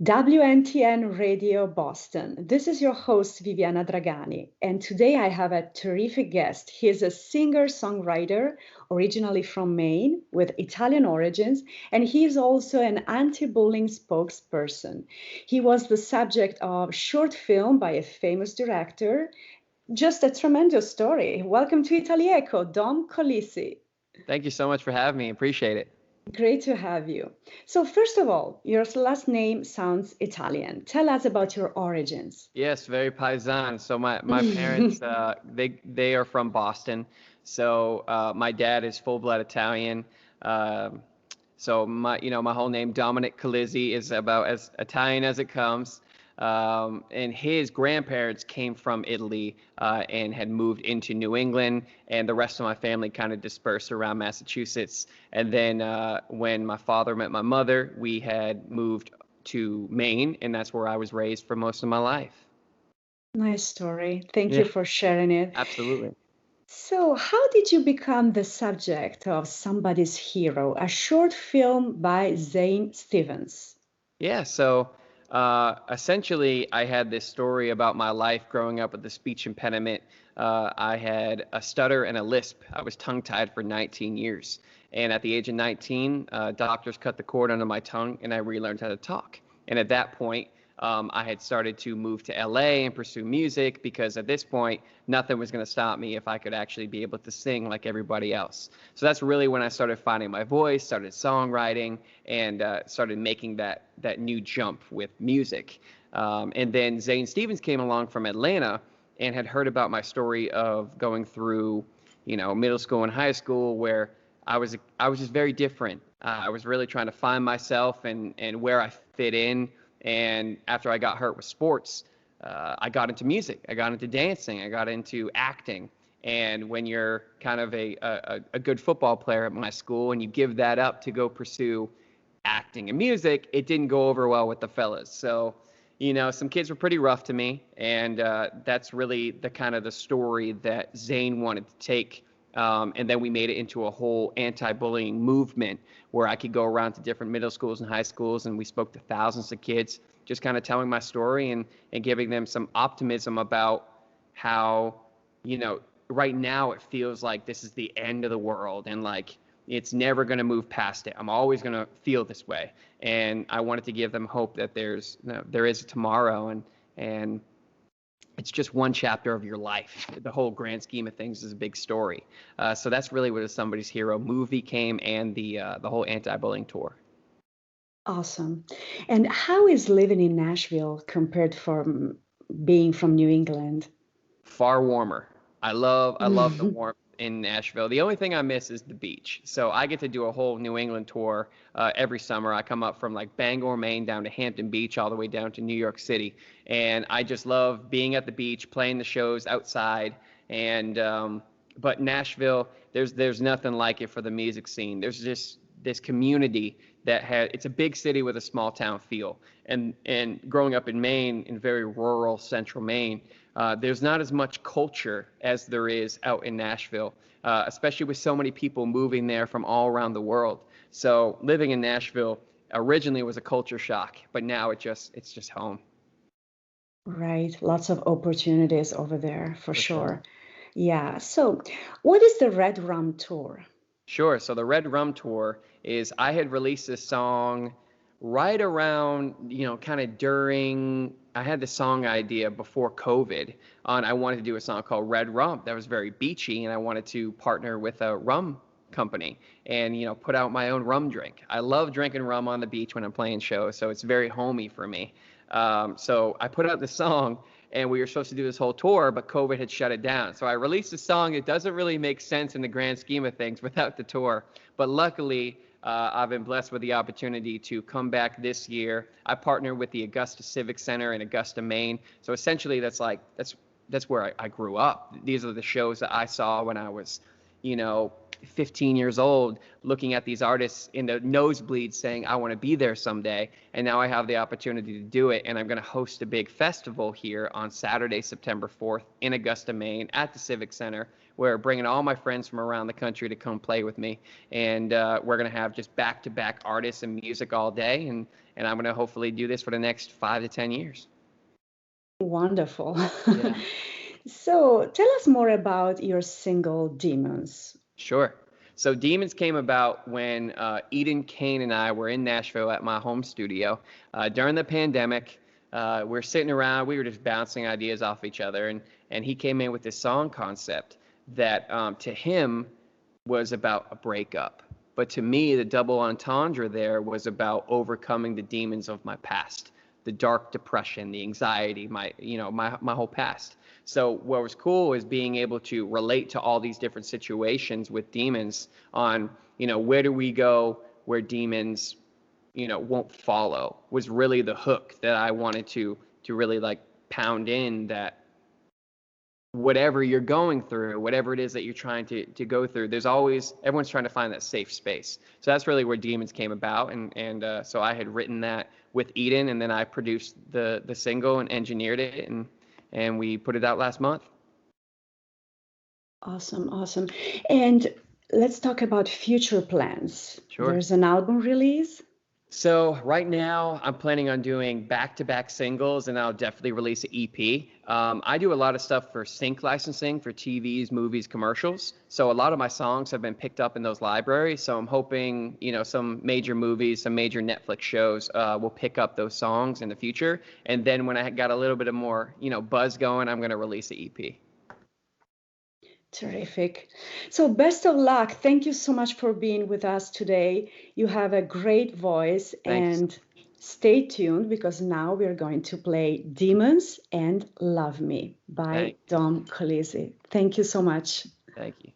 WNTN Radio Boston. This is your host, Viviana Dragani, and today I have a terrific guest. He is a singer-songwriter, originally from Maine, with Italian origins, and he is also an anti-bullying spokesperson. He was the subject of a short film by a famous director. Just a tremendous story. Welcome to Itali-Echo, Dom Colizzi. Thank you so much for having me. Appreciate it. Great to have you. So first of all, your last name sounds Italian. Tell us about your origins. Yes, very paisan. So my parents they are from Boston. So my dad is full-blood Italian. Uh, so my whole name Dominic Colizzi is about as Italian as it comes. And his grandparents came from Italy and had moved into New England, and the rest of my family kind of dispersed around Massachusetts. And then when my father met my mother, we had moved to Maine, and that's where I was raised for most of my life. Nice story. Thank you Yeah, for sharing it. absolutely. So, how did you become the subject of Somebody's Hero, a short film by Zane Stevens? Yeah, so essentially, I had this story about my life growing up with a speech impediment. I had a stutter and a lisp. I was tongue-tied for 19 years. And at the age of 19, doctors cut the cord under my tongue, and I relearned how to talk. And at that point, I had started to move to LA and pursue music because at this point, nothing was going to stop me if I could actually be able to sing like everybody else. So that's really when I started finding my voice, started songwriting, and started making that new jump with music. And then Zane Stevens came along from Atlanta and had heard about my story of going through, middle school and high school where I was just very different. I was really trying to find myself and where I fit in. And after I got hurt with sports, I got into music. I got into dancing. I got into acting. And when you're kind of a good football player at my school and you give that up to go pursue acting and music, it didn't go over well with the fellas. So, some kids were pretty rough to me. And that's really the kind of the story that Zane wanted to take. And then we made it into a whole anti-bullying movement where I could go around to different middle schools and high schools, and we spoke to thousands of kids, just kind of telling my story and giving them some optimism about how, right now it feels like this is the end of the world and like it's never going to move past it. I'm always going to feel this way. And I wanted to give them hope that there is a tomorrow and it's just one chapter of your life. The whole grand scheme of things is a big story. So that's really where the Somebody's Hero movie came and the whole anti-bullying tour. Awesome. And how is living in Nashville compared from being from New England? Far warmer. I love the warmth in Nashville. The only thing I miss is the beach. So I get to do a whole New England tour every summer. I come up from like Bangor, Maine, down to Hampton Beach, all the way down to New York City, and I just love being at the beach, playing the shows outside. And but Nashville, there's nothing like it for the music scene. There's just this community that had it's a big city with a small town feel. And growing up in Maine, in very rural central Maine, there's not as much culture as there is out in Nashville, especially with so many people moving there from all around the world. So living in Nashville originally was a culture shock, but now it's just home Right. Lots of opportunities over there for for sure. sure. Yeah. So, what is the Red Rum Tour? Sure. So the Red Rum Tour is I had released this song right around, kind of during I had the song idea before COVID on I wanted to do a song called Red Rum that was very beachy and I wanted to partner with a rum company and put out my own rum drink. I love drinking rum on the beach when I'm playing shows, so it's very homey for me. So I put out the song and we were supposed to do this whole tour, but COVID had shut it down. So I released a song that doesn't really make sense in the grand scheme of things without the tour. But luckily, I've been blessed with the opportunity to come back this year. I partner with the Augusta Civic Center in Augusta, Maine. So essentially, that's where I grew up. These are the shows that I saw when I was, 15 years old, looking at these artists in the nosebleeds saying, I want to be there someday. And now I have the opportunity to do it. And I'm going to host a big festival here on Saturday, September 4th in Augusta, Maine at the Civic Center, where bringing all my friends from around the country to come play with me. And we're going to have just back-to-back artists and music all day. And I'm going to hopefully do this for the next 5 to 10 years. Wonderful. Yeah. So tell us more about your single, Demons. Sure. So Demons came about when Eden, Kane, and I were in Nashville at my home studio. During the pandemic, we're sitting around, we were just bouncing ideas off each other, and he came in with this song concept that to him was about a breakup. But to me, the double entendre there was about overcoming the demons of my past, the dark depression, the anxiety, my whole past. So what was cool is being able to relate to all these different situations with demons on, where do we go where demons, won't follow, was really the hook that I wanted to really like pound in, that whatever you're going through, whatever it is that you're trying to go through, everyone's trying to find that safe space. So that's really where Demons came about. And so I had written that with Eden, and then I produced the single and engineered it, and we put it out last month. Awesome. And let's talk about future plans. Sure. There's an album release. So right now I'm planning on doing back-to-back singles, and I'll definitely release an EP. I do a lot of stuff for sync licensing for TVs, movies, commercials. So a lot of my songs have been picked up in those libraries. So I'm hoping, some major movies, some major Netflix shows will pick up those songs in the future. And then when I got a little bit of more, buzz going, I'm going to release an EP. Terrific. So best of luck. Thank you so much for being with us today. You have a great voice. Thanks. And stay tuned, because now we're going to play Demons and Love Me by Thanks. Dom Colizzi. Thank you so much. Thank you.